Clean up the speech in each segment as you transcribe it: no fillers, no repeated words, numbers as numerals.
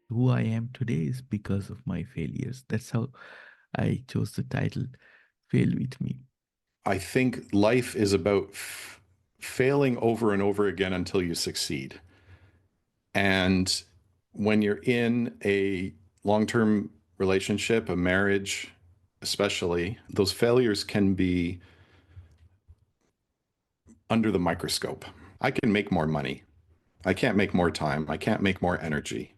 Who I am today is because of my failures. That's how I chose the title, Fail With Me. I think life is about failing over and over again until you succeed. And when you're in a long term relationship, a marriage, especially, those failures can be under the microscope. I can make more money. I can't make more time. I can't make more energy.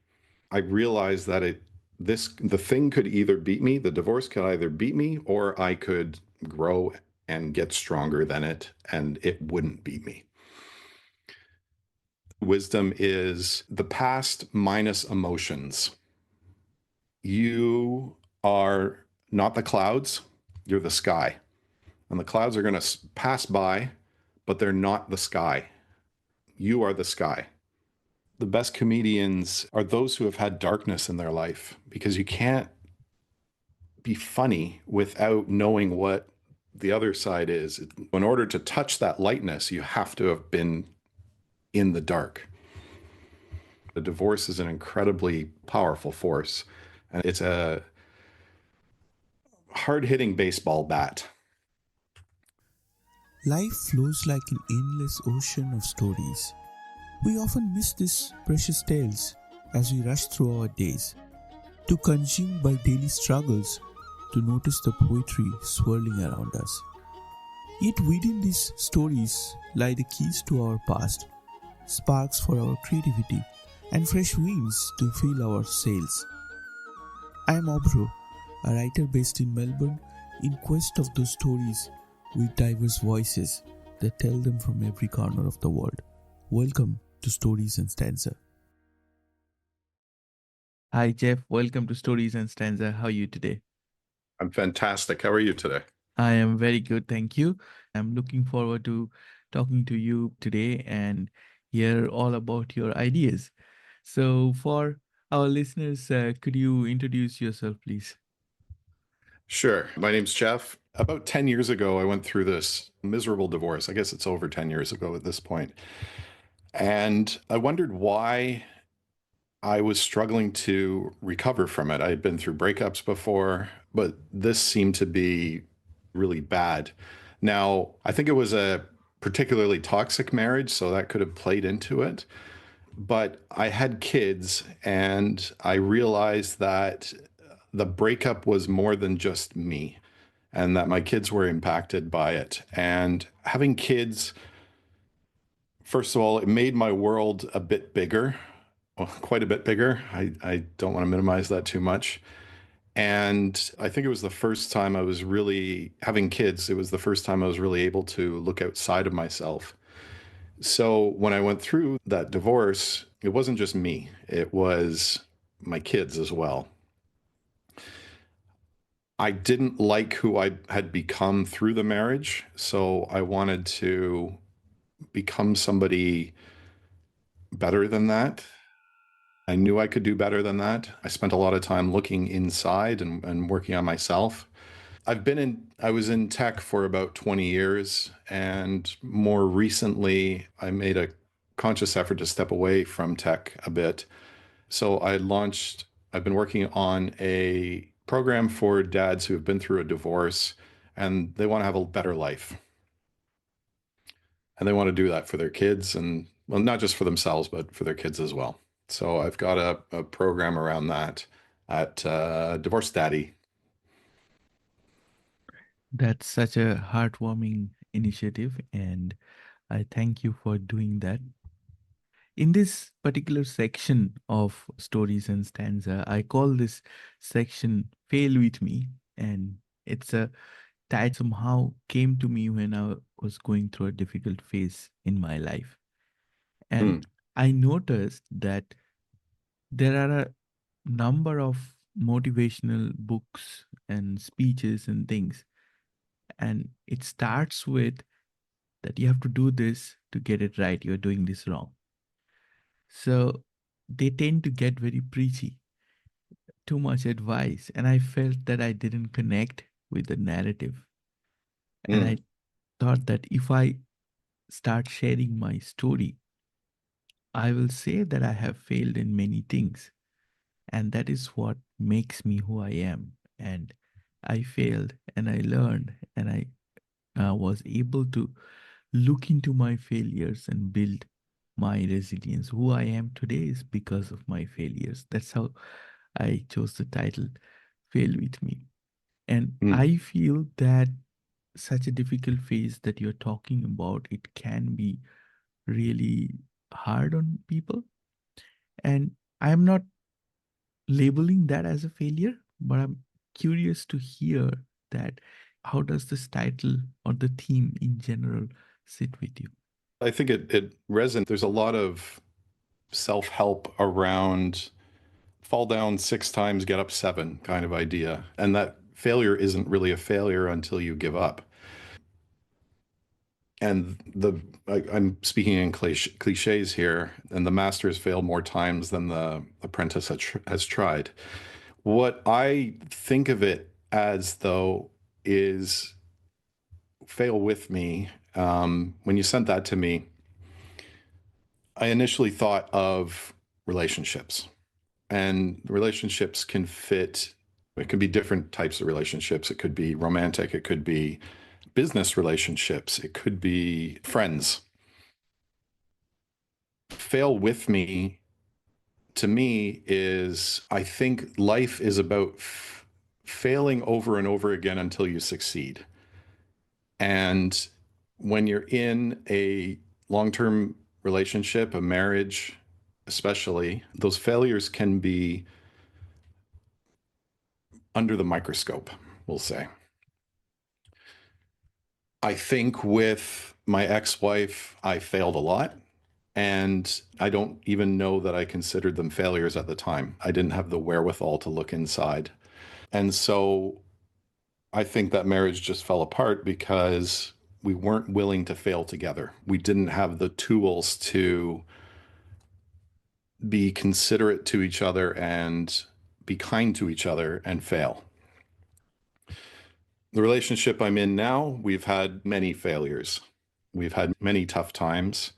I realized that the thing could either beat me, the divorce could either beat me, or I could grow and get stronger than it, and it wouldn't beat me. Wisdom is the past minus emotions. You are not the clouds, you're the sky. And the clouds are going to pass by, but they're not the sky. You are the sky. The best comedians are those who have had darkness in their life, because you can't be funny without knowing what the other side is. In order to touch that lightness, you have to have been in the dark. The divorce is an incredibly powerful force, and it's a hard-hitting baseball bat. Life flows like an endless ocean of stories. We often miss these precious tales as we rush through our days, too consumed by daily struggles to notice the poetry swirling around us. Yet within these stories lie the keys to our past, sparks for our creativity, and fresh wings to fill our sails. I am Abhra, a writer based in Melbourne, in quest of those stories with diverse voices that tell them from every corner of the world. Welcome to Stories and Stanza. Hi, Jeff. Welcome to Stories and Stanza. How are you today? I'm fantastic. How are you today? I am very good, thank you. I'm looking forward to talking to you today and hear all about your ideas. So, for our listeners, could you introduce yourself, please? Sure. My name's Jeff. About 10 years ago, I went through this miserable divorce. I guess it's over 10 years ago at this point. And I wondered why I was struggling to recover from it. I had been through breakups before, but this seemed to be really bad. Now, I think it was a particularly toxic marriage, so that could have played into it. But I had kids, and I realized that the breakup was more than just me, and that my kids were impacted by it. And having kids, first of all, it made my world a bit bigger, well, quite a bit bigger. I don't want to minimize that too much. And I think it was the first time I was really having kids. It was the first time I was really able to look outside of myself. So when I went through that divorce, it wasn't just me, it was my kids as well. I didn't like who I had become through the marriage. So I wanted to become somebody better than that. I knew I could do better than that. I spent a lot of time looking inside and working on myself. I was in tech for about 20 years, and more recently, I made a conscious effort to step away from tech a bit. So I've been working on a program for dads who have been through a divorce and they want to have a better life. And they want to do that for their kids and, well, not just for themselves, but for their kids as well. So I've got a program around that at Divorce Daddy. That's such a heartwarming initiative, and I thank you for doing that. In this particular section of Stories and Stanza, I call this section Fail With Me, and it's a that somehow came to me when I was going through a difficult phase in my life. And Mm, I noticed that there are a number of motivational books and speeches and things. And it starts with that you have to do this to get it right. You're doing this wrong. So they tend to get very preachy, too much advice. And I felt that I didn't connect with the narrative. And I mm, thought that if I start sharing my story, I will say that I have failed in many things, and that is what makes me who I am. And I failed and I learned, and I was able to look into my failures and build my resilience. Who I am today is because of my failures. That's how I chose the title Fail With Me. And Mm. I feel that such a difficult phase that you're talking about, it can be really hard on people. And I'm not labeling that as a failure, but I'm curious to hear that how does this title or the theme in general sit with you? I think it resonates. There's a lot of self help around fall down 6 times, get up 7 kind of idea. And that failure isn't really a failure until you give up. And I'm speaking in cliches here, and the master has failed more times than the apprentice has tried. What I think of it as, though, is fail with me. When you sent that to me, I initially thought of relationships, and relationships can fit. It can be different types of relationships. It could be romantic. It could be business relationships. It could be friends. Fail with me, to me, is I think life is about failing over and over again until you succeed. And when you're in a long term relationship, a marriage, especially, those failures can be under the microscope, we'll say. I think with my ex wife, I failed a lot. And I don't even know that I considered them failures at the time. I didn't have the wherewithal to look inside. And so I think that marriage just fell apart because we weren't willing to fail together. We didn't have the tools to be considerate to each other and be kind to each other and fail. The relationship I'm in now, we've had many failures. We've had many tough times.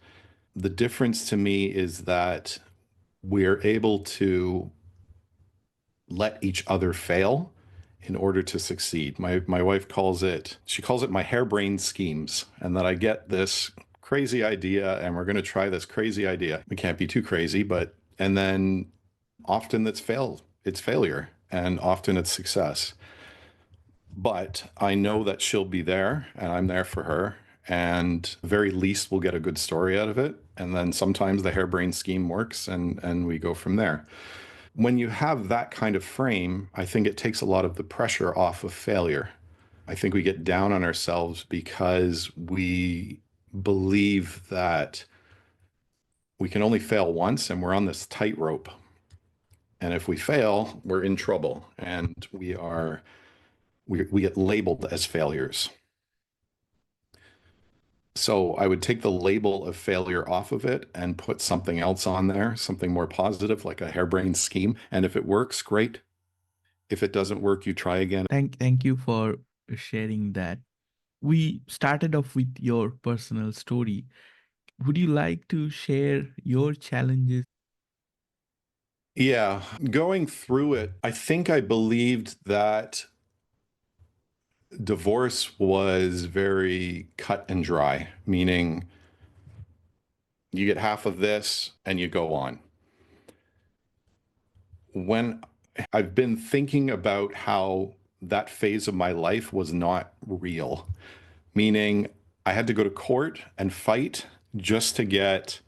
The difference to me is that we're able to let each other fail in order to succeed. My wife calls it, she calls it my harebrained schemes, and that I get this crazy idea and we're going to try this crazy idea. It can't be too crazy, but and then often it's failure, and often it's success. But I know that she'll be there and I'm there for her, and very least we'll get a good story out of it. And then sometimes the harebrained scheme works, and we go from there. When you have that kind of frame, I think it takes a lot of the pressure off of failure. I think we get down on ourselves because we believe that we can only fail once and we're on this tightrope. And if we fail, we're in trouble, and we get labeled as failures. So I would take the label of failure off of it and put something else on there, something more positive, like a harebrained scheme. And if it works, great. If it doesn't work, you try again. Thank you for sharing that. We started off with your personal story. Would you like to share your challenges? Yeah, going through it, I think I believed that divorce was very cut and dry, meaning you get half of this and you go on. When I've been thinking about how that phase of my life was not real, meaning I had to go to court and fight just to get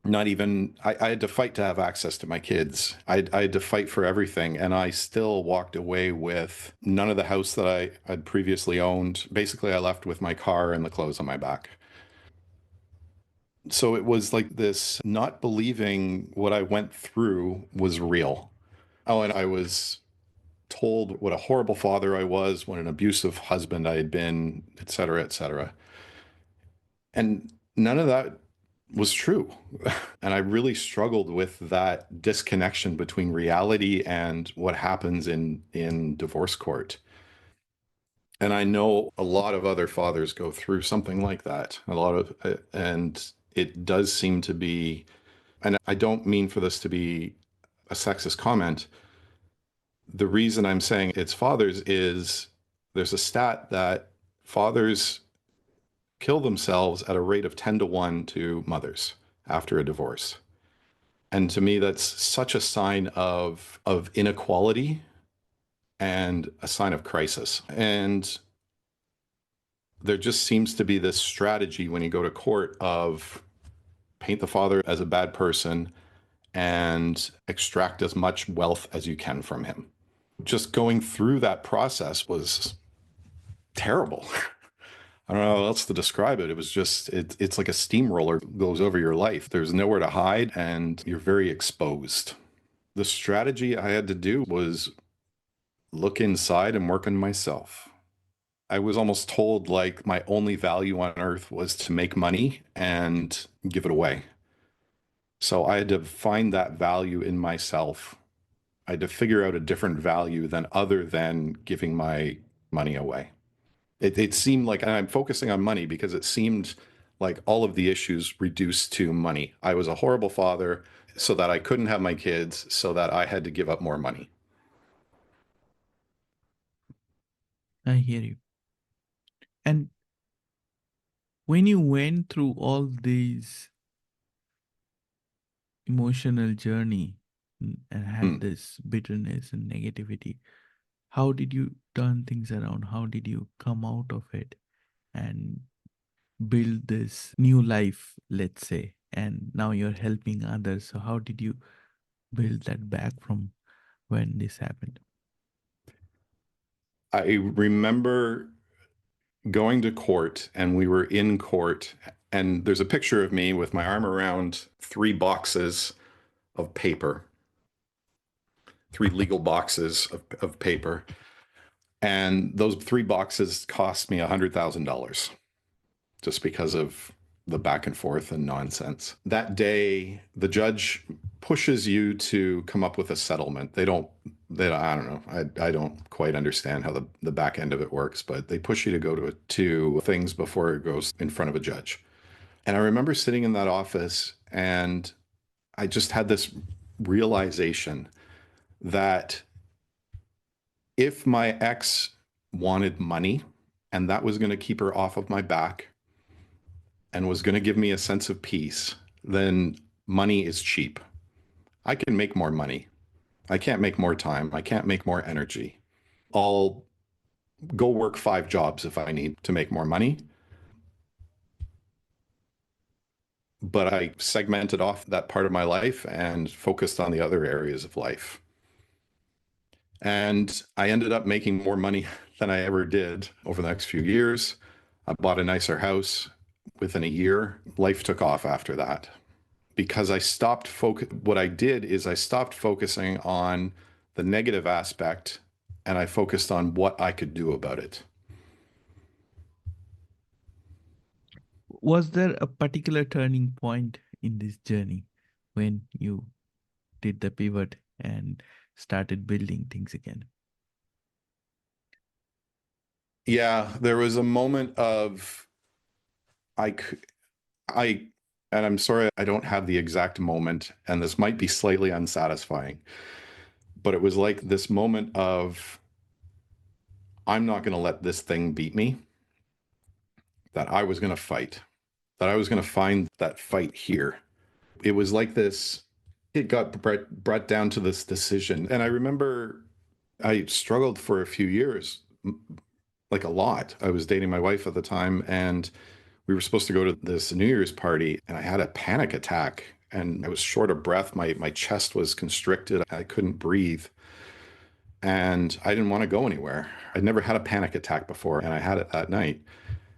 not even I had to fight to have access to my kids. I had to fight for everything, and I still walked away with none of the house that I had previously owned. Basically, I left with my car and the clothes on my back. So it was like this not believing what I went through was real. Oh, and I was told what a horrible father I was, what an abusive husband I had been, et cetera, et cetera. And none of that was true. And I really struggled with that disconnection between reality and what happens in divorce court. And I know a lot of other fathers go through something like that. And it does seem to be, and I don't mean for this to be a sexist comment. The reason I'm saying it's fathers is there's a stat that fathers kill themselves at a rate of 10 to 1 to mothers after a divorce. And to me, that's such a sign of inequality and a sign of crisis. And there just seems to be this strategy when you go to court of paint the father as a bad person and extract as much wealth as you can from him. Just going through that process was terrible. I don't know how else to describe it. It was just, it's like a steamroller goes over your life. There's nowhere to hide and you're very exposed. The strategy I had to do was look inside and work on myself. I was almost told like my only value on earth was to make money and give it away. So I had to find that value in myself. I had to figure out a different value than other than giving my money away. It seemed like, and I'm focusing on money because it seemed like all of the issues reduced to money. I was a horrible father so that I couldn't have my kids, so that I had to give up more money. I hear you. And when you went through all these emotional journey and had Hmm. this bitterness and negativity, how did you turn things around? How did you come out of it and build this new life, let's say? And now you're helping others. So how did you build that back from when this happened? I remember going to court, and we were in court, and there's a picture of me with my arm around three boxes of paper, three legal boxes of paper. And those three boxes cost me $100,000 just because of the back and forth and nonsense. That day, the judge pushes you to come up with a settlement. I don't know. I don't quite understand how the back end of it works, but they push you to go to things before it goes in front of a judge. And I remember sitting in that office, and I just had this realization that if my ex wanted money and that was going to keep her off of my back and was going to give me a sense of peace, then money is cheap. I can make more money. I can't make more time. I can't make more energy. I'll go work 5 jobs if I need to make more money. But I segmented off that part of my life and focused on the other areas of life. And I ended up making more money than I ever did over the next few years. I bought a nicer house within a year. Life took off after that because what I did is I stopped focusing on the negative aspect and I focused on what I could do about it. Was there a particular turning point in this journey when you did the pivot and started building things again? Yeah, there was a moment of I I and I'm sorry I don't have the exact moment, and this might be slightly unsatisfying, but it was like this moment of I'm not going to let this thing beat me, that I was going to fight, that I was going to find that fight here. It was like this, it got brought down to this decision. And I remember I struggled for a few years, like a lot. I was dating my wife at the time, and we were supposed to go to this New Year's party, and I had a panic attack and I was short of breath. My chest was constricted. I couldn't breathe. And I didn't want to go anywhere. I'd never had a panic attack before, and I had it that night.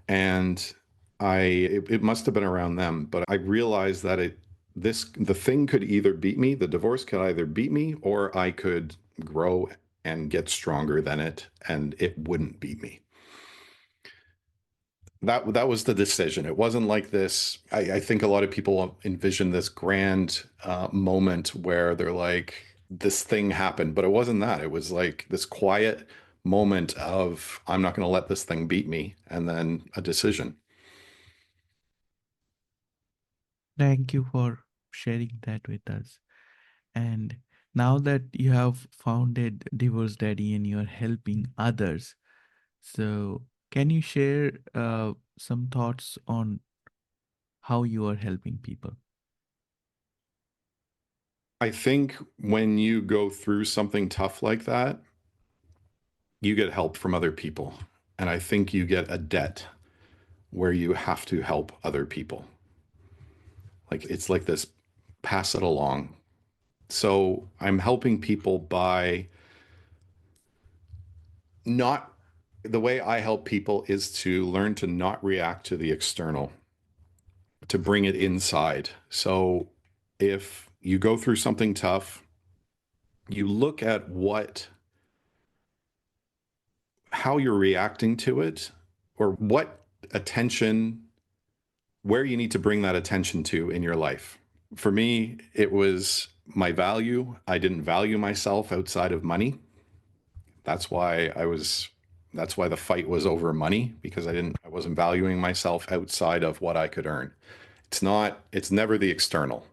And it must have been around them, but I realized that the thing could either beat me, the divorce could either beat me, or I could grow and get stronger than it, and it wouldn't beat me. That was the decision. It wasn't like this. I think a lot of people envision this grand moment where they're like, this thing happened, but it wasn't that. It was like this quiet moment of, I'm not going to let this thing beat me, and then a decision. Thank you for sharing that with us. And now that you have founded Divorce Daddy and you're helping others, so can you share some thoughts on how you are helping people? I think when you go through something tough like that, you get help from other people. And I think you get a debt where you have to help other people. Like it's like this, pass it along. So I'm helping people by not, the way I help people is to learn to not react to the external, to bring it inside. So if you go through something tough, you look at how you're reacting to it, or what attention, where you need to bring that attention to in your life. For me, it was my value. I didn't value myself outside of money. That's why that's why the fight was over money, because I wasn't valuing myself outside of what I could earn. It's never the external.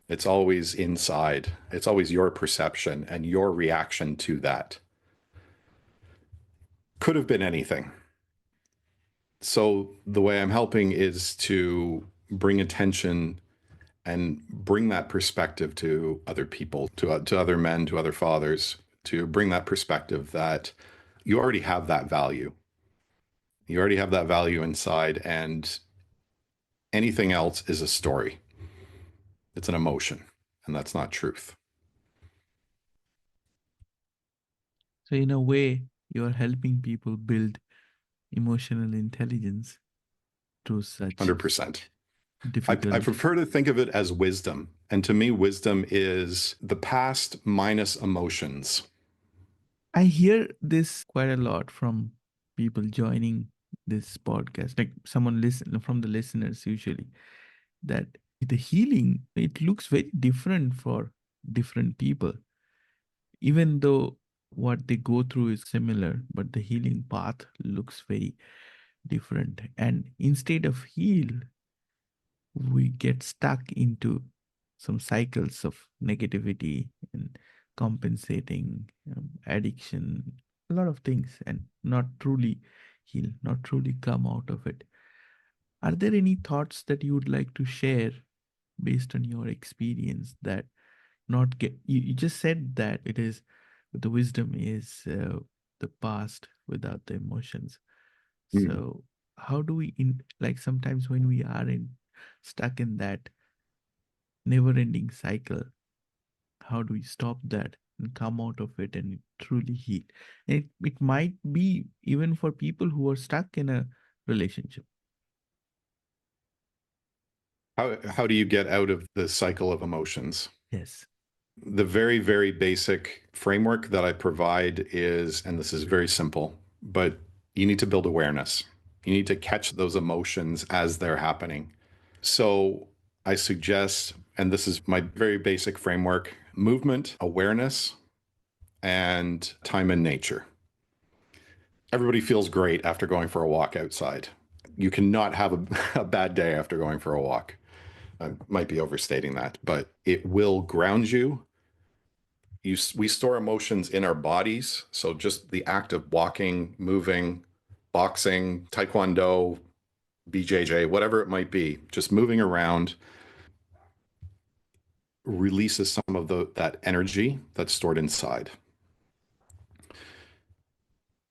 It's always inside. It's always your perception and your reaction to that. Could have been anything. So the way I'm helping is to bring attention and bring that perspective to other people, to other men, to other fathers, to bring that perspective that you already have that value. You already have that value inside, and anything else is a story. It's an emotion, and that's not truth. So, in a way, you are helping people build emotional intelligence through such 100%. I difficult. prefer to think of it as wisdom. And to me, wisdom is the past minus emotions. I hear this quite a lot from people joining this podcast, like someone listen from the listeners usually, that the healing, it looks very different for different people, even though what they go through is similar, but the healing path looks very different. And instead of heal, we get stuck into some cycles of negativity and compensating, addiction, a lot of things, and not truly heal, not truly come out of it. Are there any thoughts that you would like to share based on your experience that not get you just said that it is the wisdom is the past without the emotions. Mm. So how do we in like sometimes when we are in stuck in that never ending cycle, how do we stop that and come out of it and truly heal? It might be even for people who are stuck in a relationship. How do you get out of the cycle of emotions? Yes. The very, very basic framework that I provide is, and this is very simple, but you need to build awareness. You need to catch those emotions as they're happening. So I suggest, and this is my very basic framework, movement, awareness, and time in nature. Everybody feels great after going for a walk outside. You cannot have a bad day after going for a walk. I might be overstating that, but it will ground you. We store emotions in our bodies. So just the act of walking, moving, boxing, taekwondo, BJJ, whatever it might be, just moving around releases some of that energy that's stored inside.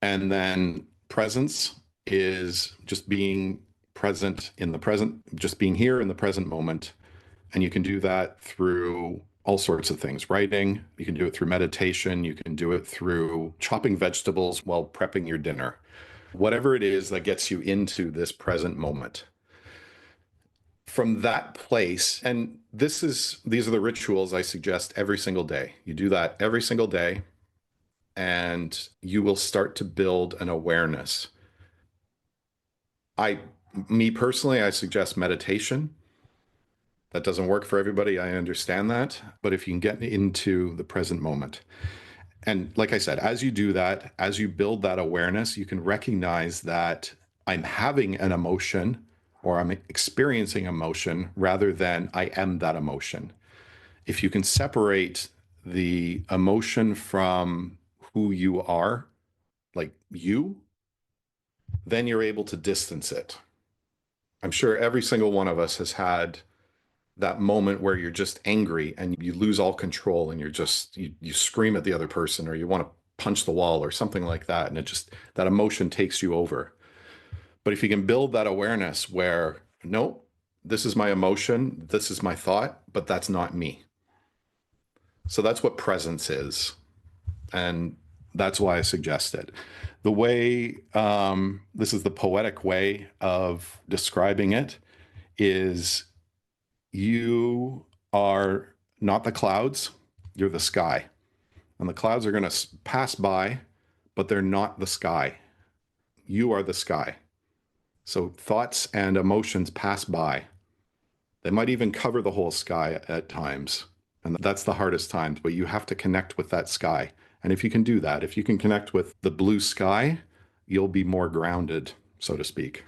And then presence is just being present in the present, just being here in the present moment. And you can do that through all sorts of things. Writing, you can do it through meditation, you can do it through chopping vegetables while prepping your dinner. Whatever it is that gets you into this present moment. From that place, and these are the rituals I suggest every single day. You do that every single day, and you will start to build an awareness. Me personally, I suggest meditation. That doesn't work for everybody. I understand that. But if you can get into the present moment, And like I said, as you do that, as you build that awareness, you can recognize that I'm having an emotion or I'm experiencing emotion rather than I am that emotion. If you can separate the emotion from who you are, like you, then you're able to distance it. I'm sure every single one of us has had that moment where you're just angry and you lose all control and you scream at the other person or you want to punch the wall or something like that, and it just, that emotion takes you over. But if you can build that awareness where, no, this is my emotion, this is my thought, but that's not me. So that's what presence is, and that's why I suggest it. The way, this is the poetic way of describing it, is you are not the clouds, you're the sky. And the clouds are going to pass by, but they're not the sky. You are the sky. So thoughts and emotions pass by. They might even cover the whole sky at times. And that's the hardest times, but you have to connect with that sky. And if you can do that, if you can connect with the blue sky, you'll be more grounded, so to speak.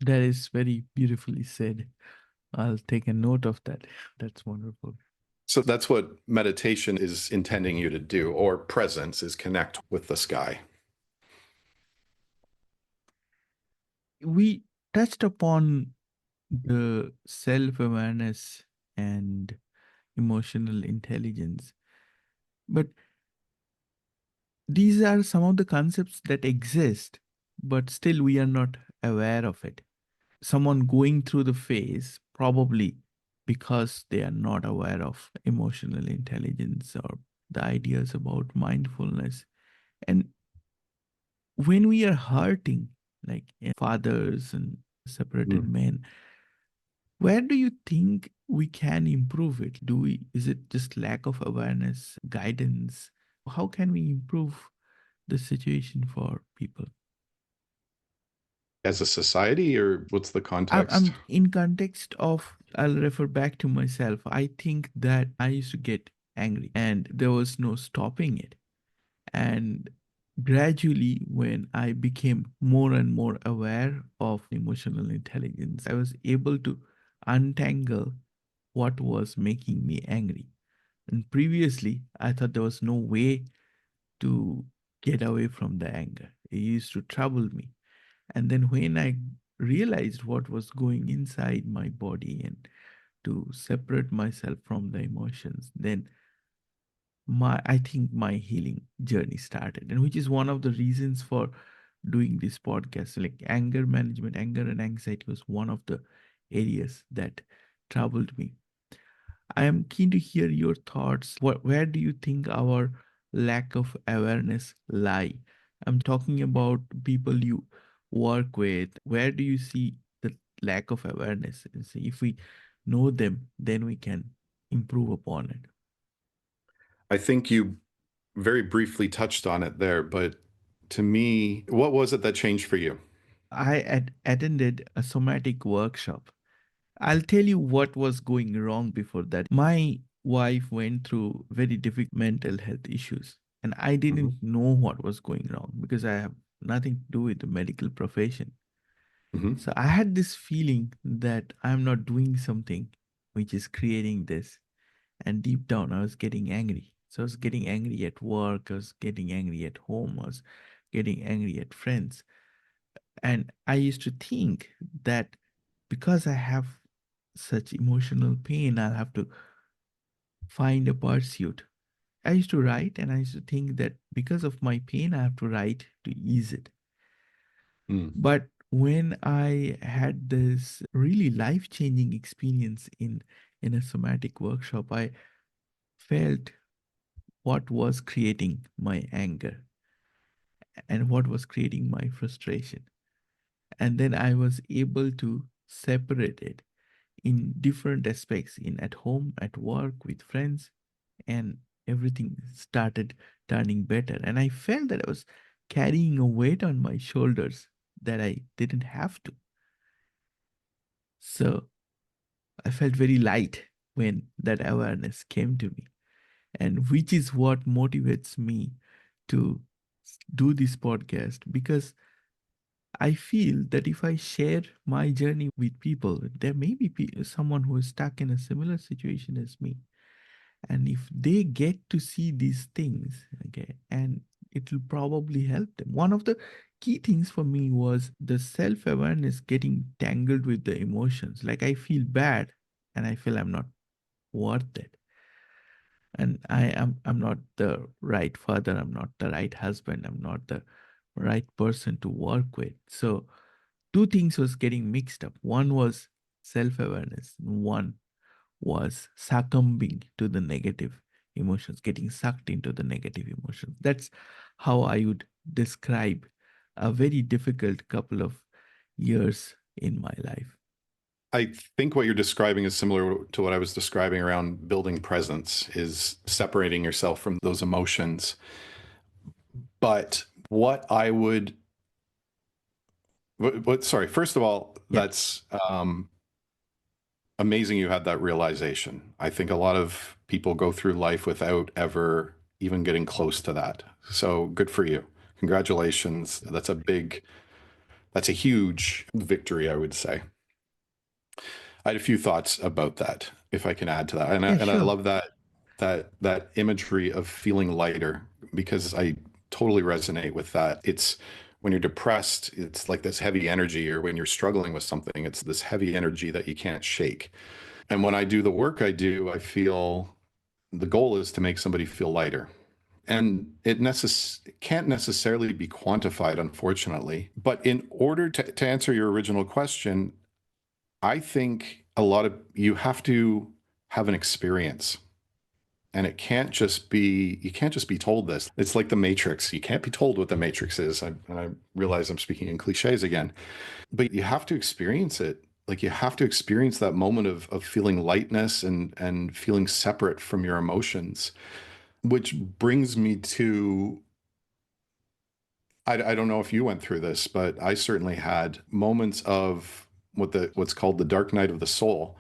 That is very beautifully said. I'll take a note of that. That's wonderful. So that's what meditation is intending you to do, or presence is connect with the sky. We touched upon the self awareness and emotional intelligence, but these are some of the concepts that exist, but still we are not aware of it. Someone going through the phase, probably because they are not aware of emotional intelligence or the ideas about mindfulness. And when we are hurting, like fathers and separated Mm. men, where do you think we can improve it? Is it just lack of awareness, guidance? How can we improve the situation for people? As a society, or what's the context? I'm in context of, I'll refer back to myself. I think that I used to get angry and there was no stopping it. And gradually, when I became more and more aware of emotional intelligence, I was able to untangle what was making me angry. And previously, I thought there was no way to get away from the anger. It used to trouble me. And then when I realized what was going inside my body and to separate myself from the emotions, then I think my healing journey started. And which is one of the reasons for doing this podcast. Like anger management, anger and anxiety was one of the areas that troubled me. I am keen to hear your thoughts. Where do you think our lack of awareness lie? I'm talking about people you work with. Where do you see the lack of awareness? And see if we know them, then we can improve upon it. I think you very briefly touched on it there, but to me, what was it that changed for you? I attended a somatic workshop. I'll tell you what was going wrong before that. My wife went through very difficult mental health issues, and I Mm-hmm. didn't know what was going wrong because I have nothing to do with the medical profession. Mm-hmm. So I had this feeling that I'm not doing something which is creating this. And deep down, I was getting angry. So I was getting angry at work, I was getting angry at home, I was getting angry at friends. And I used to think that because I have such emotional pain, I'll have to find a pursuit. I used to write and I used to think that because of my pain, I have to write to ease it. Mm. But when I had this really life changing experience in a somatic workshop, I felt what was creating my anger and what was creating my frustration. And then I was able to separate it in different aspects in at home, at work, with friends, and everything started turning better. And I felt that I was carrying a weight on my shoulders that I didn't have to. So I felt very light when that awareness came to me. and which is what motivates me to do this podcast, because I feel that if I share my journey with people, there may be someone who is stuck in a similar situation as me. And if they get to see these things, okay, and it will probably help them. One of the key things for me was the self awareness getting tangled with the emotions. Like I feel bad and I feel I'm not worth it. And I'm not the right father, I'm not the right husband, I'm not the right person to work with. So two things was getting mixed up. One was self-awareness, one was succumbing to the negative emotions, getting sucked into the negative emotions. That's how I would describe a very difficult couple of years in my life. I think what you're describing is similar to what I was describing around building presence, is separating yourself from those emotions. But what I would, sorry, first of all, Yeah, that's amazing you had that realization. I think a lot of people go through life without ever even getting close to that. So good for you. Congratulations. That's a huge victory, I would say. I had a few thoughts about that, if I can add to that. yeah, And I sure. love that imagery of feeling lighter, because I totally resonate with that. It's when you're depressed, it's like this heavy energy, or when you're struggling with something, it's this heavy energy that you can't shake. And when I do the work I do, I feel the goal is to make somebody feel lighter. And it can't necessarily be quantified, unfortunately. But in order to answer your original question, I think you have to have an experience. And you can't just be told this. It's like the Matrix. You can't be told what the Matrix is. And I realize I'm speaking in cliches again, but you have to experience it. Like you have to experience that moment of feeling lightness and feeling separate from your emotions, which brings me to, I don't know if you went through this, but I certainly had moments of what's called the dark night of the soul,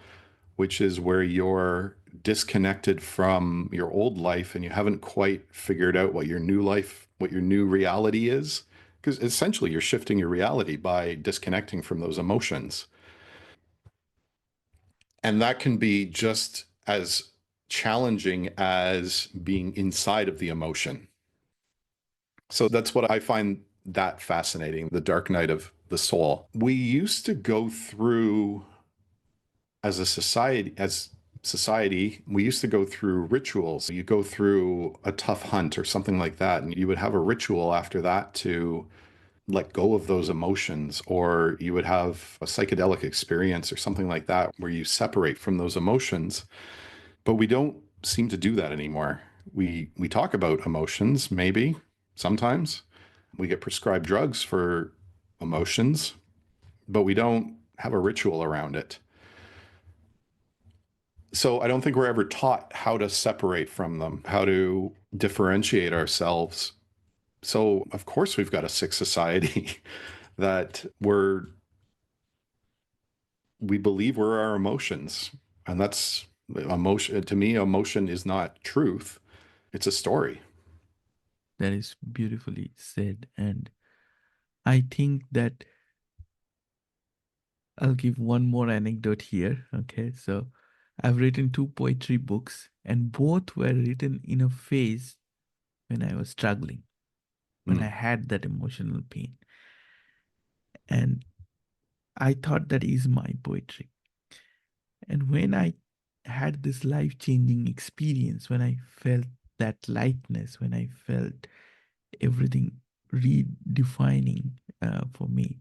which is where you're disconnected from your old life and you haven't quite figured out what your new reality is. Because essentially you're shifting your reality by disconnecting from those emotions. And that can be just as challenging as being inside of the emotion. So that's what I find that fascinating, the dark night of the soul. We used to go through as society, we used to go through rituals. You go through a tough hunt or something like that, and you would have a ritual after that to let go of those emotions, or you would have a psychedelic experience or something like that where you separate from those emotions. But we don't seem to do that anymore. We talk about emotions, maybe sometimes. We get prescribed drugs for emotions, but we don't have a ritual around it. So I don't think we're ever taught how to separate from them, how to differentiate ourselves. So of course we've got a sick society that we believe we're our emotions. And that's emotion. To me, emotion is not truth. It's a story. That is beautifully said. And I think that I'll give one more anecdote here. Okay. So I've written two poetry books, and both were written in a phase when I was struggling, when I Mm. had that emotional pain. And I thought that is my poetry. And when I had this life changing experience, when I felt that lightness, when I felt everything redefining for me,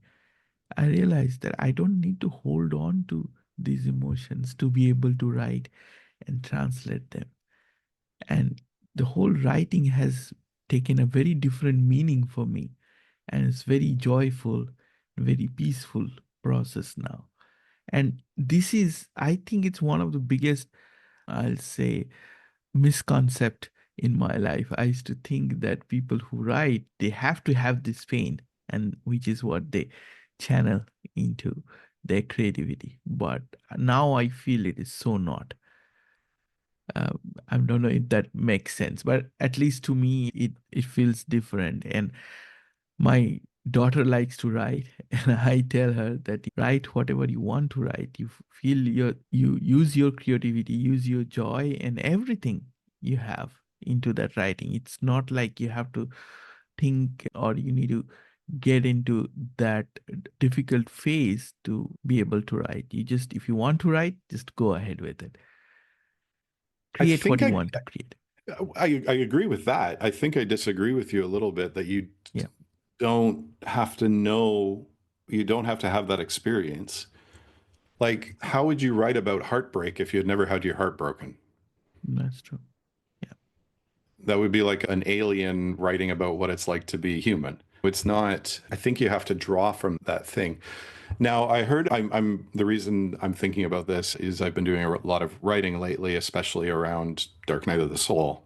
I realized that I don't need to hold on to these emotions to be able to write and translate them. And the whole writing has taken a very different meaning for me. And it's very joyful, very peaceful process now. And this is, I think it's one of the biggest, I'll say, misconcept in my life. I used to think that people who write, they have to have this pain, and which is what they channel into their creativity. But now I feel it is so not. Uh, I don't know if that makes sense, but at least to me, it feels different. And my daughter likes to write, and I tell her that write whatever you want to write. You use your creativity, use your joy, and everything you have into that writing. It's not like you have to think or you need to get into that difficult phase to be able to write. You just, if you want to write, just go ahead with it. I Create what think you want to create. I agree with that. I think I disagree with you a little bit that you Yeah, don't have to know, you don't have to have that experience. Like, how would you write about heartbreak if you had never had your heart broken? that's true. Yeah, That would be like an alien writing about what it's like to be human. It's not, I think you have to draw from that thing. Now, I heard I'm the reason I'm thinking about this is I've been doing a lot of writing lately, especially around Dark Night of the Soul,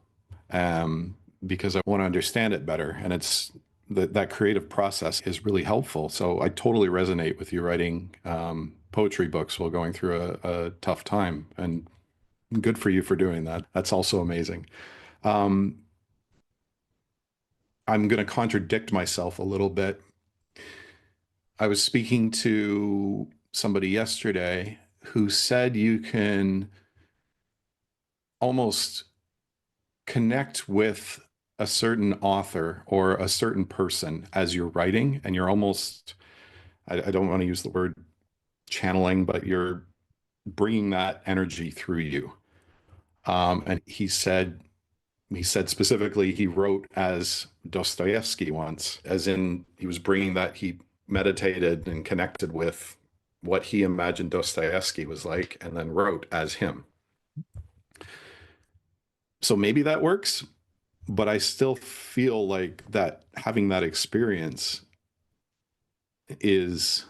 because I want to understand it better. And it's that creative process is really helpful. So I totally resonate with you writing poetry books while going through a tough time. And good for you for doing that. That's also amazing. Um, I'm going to contradict myself a little bit. I was speaking to somebody yesterday who said you can almost connect with a certain author or a certain person as you're writing, and you're almost, I don't want to use the word channeling, but you're bringing that energy through you. And he said specifically he wrote as Dostoevsky once, as in he was bringing that, he meditated and connected with what he imagined Dostoevsky was like and then wrote as him. So maybe that works, but I still feel like that having that experience is,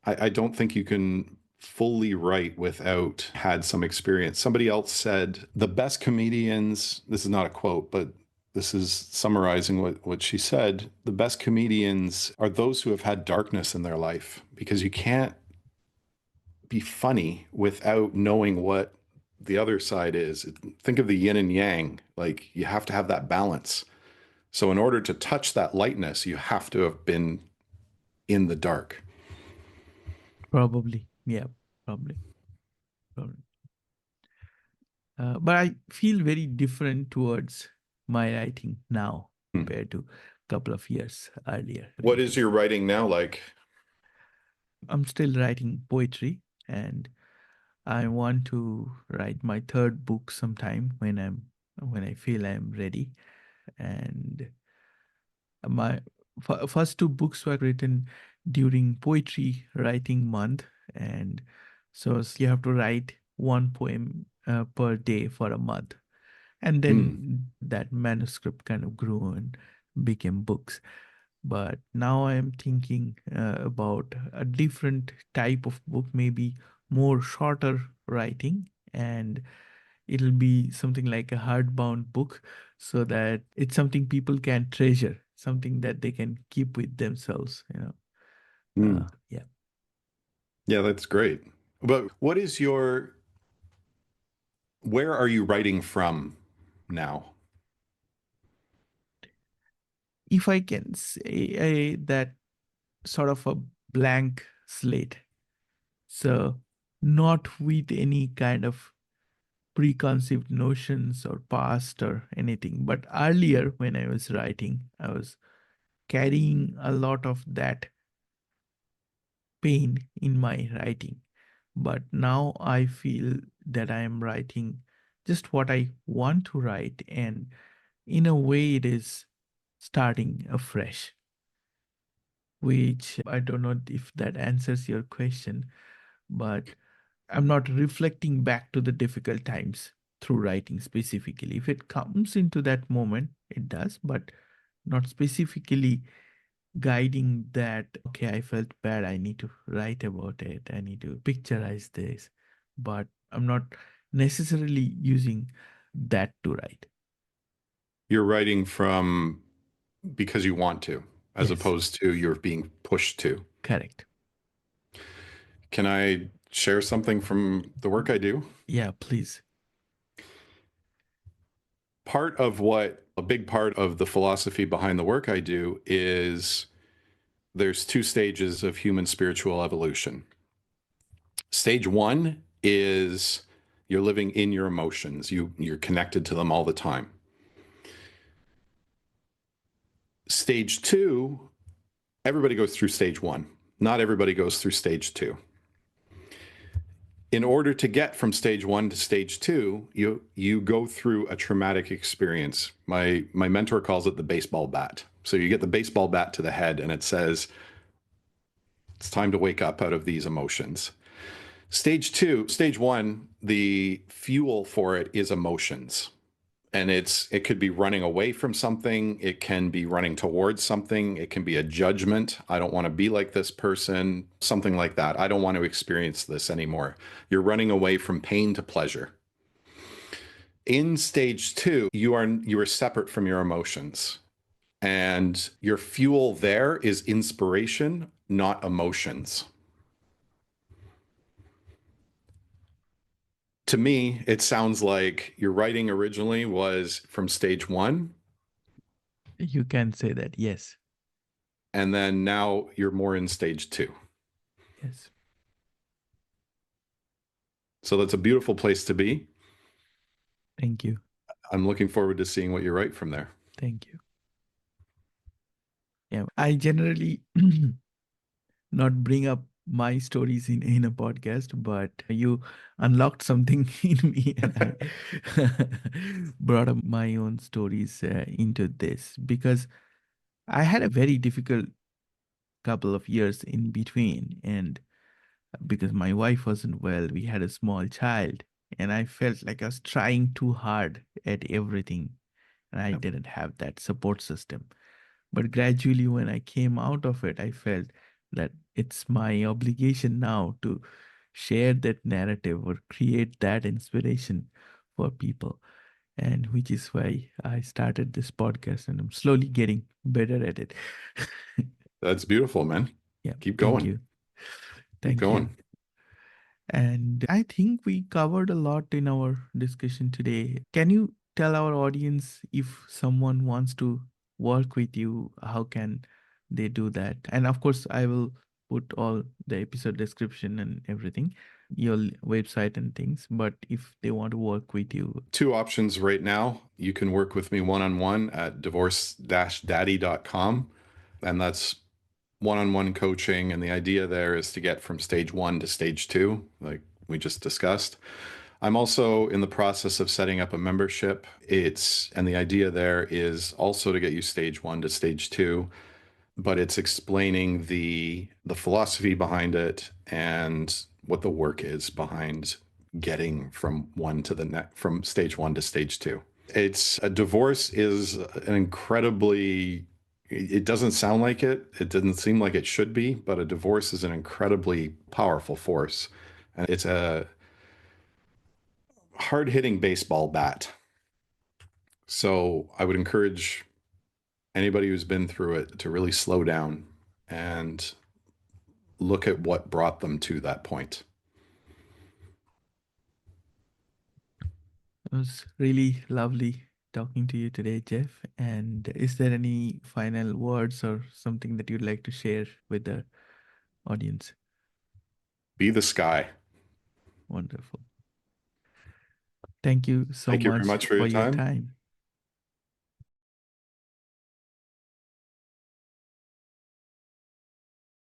I don't think you can fully write without had some experience. Somebody else said the best comedians, this is not a quote, but this is summarizing what she said. The best comedians are those who have had darkness in their life, because you can't be funny without knowing what the other side is. Think of the yin and yang. Like, you have to have that balance. So in order to touch that lightness, you have to have been in the dark. probably. Yeah, probably. Probably. But I feel very different towards my writing now Hmm. compared to a couple of years earlier. What Really, is your writing now like? I'm still writing poetry, and I want to write my third book sometime when I feel I'm ready. And my first two books were written during poetry writing month, and so you have to write one poem per day for a month, and Hmm. then that manuscript kind of grew and became books. But now I am thinking about a different type of book, maybe more shorter writing, and it'll be something like a hardbound book, so that it's something people can treasure, something that they can keep with themselves, you know. Hmm. Yeah. Yeah, that's great. But what is your, where are you writing from now? If I can say that sort of a blank slate. So, not with any kind of preconceived notions or past or anything. But earlier, when I was writing, I was carrying a lot of that pain in my writing. But now I feel that I am writing just what I want to write. And in a way, it is starting afresh, which I don't know if that answers your question, but I'm not reflecting back to the difficult times through writing specifically. If it comes into that moment, it does, but not specifically guiding that, okay, I felt bad, I need to write about it, I need to picturize this, but I'm not necessarily using that to write. You're writing from because you want to, as Yes, opposed to you're being pushed to. correct. Can I share something from the work I do? Yeah, please. A big part of the philosophy behind the work I do is there's two stages of human spiritual evolution. Stage one is you're living in your emotions. You're connected to them all the time. Stage two, everybody goes through stage one. Not everybody goes through stage two. In order to get from stage one to stage two, you go through a traumatic experience. My mentor calls it the baseball bat. So you get the baseball bat to the head and it says, it's time to wake up out of these emotions. Stage one, the fuel for it is emotions. And it could be running away from something. It can be running towards something. It can be a judgment. I don't want to be like this person, something like that. I don't want to experience this anymore. You're running away from pain to pleasure. In stage two, you are separate from your emotions. And your fuel there is inspiration, not emotions. To me, it sounds like your writing originally was from stage one. You can say that, yes. And then now you're more in stage two. Yes. So that's a beautiful place to be. Thank you. I'm looking forward to seeing what you write from there. Thank you. Yeah, I generally not bring up my stories in a podcast, but you unlocked something in me and I brought up my own stories into this because I had a very difficult couple of years in between. And because my wife wasn't well, we had a small child, and I felt like I was trying too hard at everything, and I didn't have that support system. But gradually, when I came out of it, I felt that it's my obligation now to share that narrative or create that inspiration for people. And which is why I started this podcast, and I'm slowly getting better at it. That's beautiful, man. Yeah. Keep Thank going. you. Keep Thank going. you. And I think we covered a lot in our discussion today. Can you tell our audience if someone wants to work with you, how can they do that? And of course, I will put all the episode description and everything, your website and things. But if they want to work with you, Two options right now. You can work with me one-on-one at divorce-daddy.com. And that's one-on-one coaching. And the idea there is to get from stage one to stage two, like we just discussed. I'm also in the process of setting up a membership. And the idea there is also to get you stage one to stage two, but it's explaining the philosophy behind it and what the work is behind getting from from stage one to stage two. A divorce is an incredibly, it doesn't sound like it. It doesn't seem like it should be, but a divorce is an incredibly powerful force. And it's a hard-hitting baseball bat. So I would encourage anybody who's been through it to really slow down and look at what brought them to that point. it was really lovely talking to you today, Jeff. And is there any final words or something that you'd like to share with the audience? Be the sky. Wonderful. Thank you so Thank you very much much for for your your time. time.